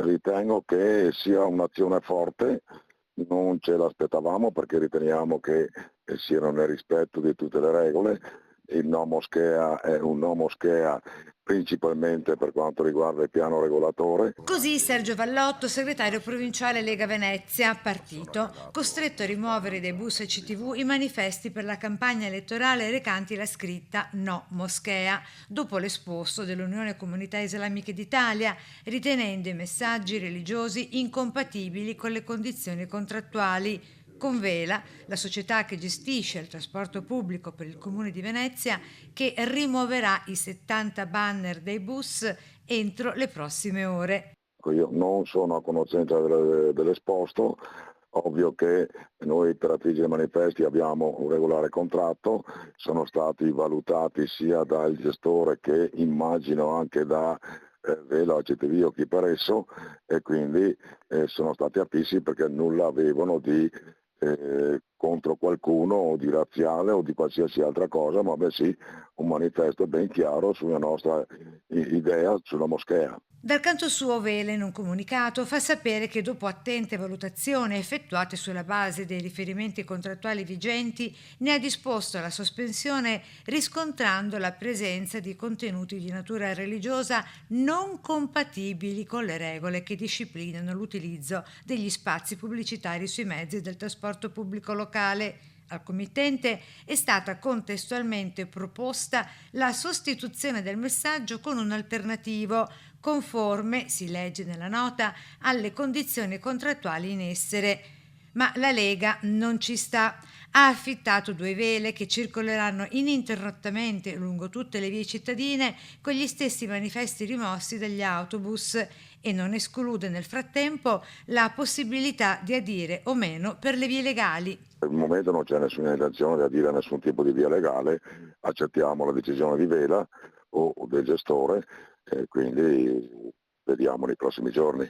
Ritengo che sia un'azione forte, non ce l'aspettavamo perché riteniamo che siano nel rispetto di tutte le regole. Il no moschea è un no moschea principalmente per quanto riguarda il piano regolatore. Così Sergio Vallotto, segretario provinciale Lega Venezia, partito, costretto a rimuovere dai bus CTV i manifesti per la campagna elettorale recanti la scritta No Moschea, dopo l'esposto dell'Unione Comunità Islamiche d'Italia, ritenendo i messaggi religiosi incompatibili con le condizioni contrattuali. Convela, la società che gestisce il trasporto pubblico per il Comune di Venezia, che rimuoverà i 70 banner dei bus entro le prossime ore. Io non sono a conoscenza dell'esposto, ovvio che noi per attingere i manifesti abbiamo un regolare contratto, sono stati valutati sia dal gestore che immagino anche da Vela o CTV o chi per esso, e quindi sono stati appisi perché nulla avevano di contro qualcuno o di razziale o di qualsiasi altra cosa, ma bensì un manifesto ben chiaro sulla nostra idea sulla moschea. Dal canto suo Vele, in un comunicato, fa sapere che dopo attente valutazioni effettuate sulla base dei riferimenti contrattuali vigenti, ne ha disposto la sospensione riscontrando la presenza di contenuti di natura religiosa non compatibili con le regole che disciplinano l'utilizzo degli spazi pubblicitari sui mezzi del trasporto pubblico locale. Al committente è stata contestualmente proposta la sostituzione del messaggio con un alternativo conforme, si legge nella nota, alle condizioni contrattuali in essere. Ma la Lega non ci sta. Ha affittato 2 vele che circoleranno ininterrottamente lungo tutte le vie cittadine con gli stessi manifesti rimossi dagli autobus e non esclude nel frattempo la possibilità di adire o meno per le vie legali. Per il momento non c'è nessuna intenzione di adire a nessun tipo di via legale, accettiamo la decisione di Vela o del gestore e quindi vediamo nei prossimi giorni.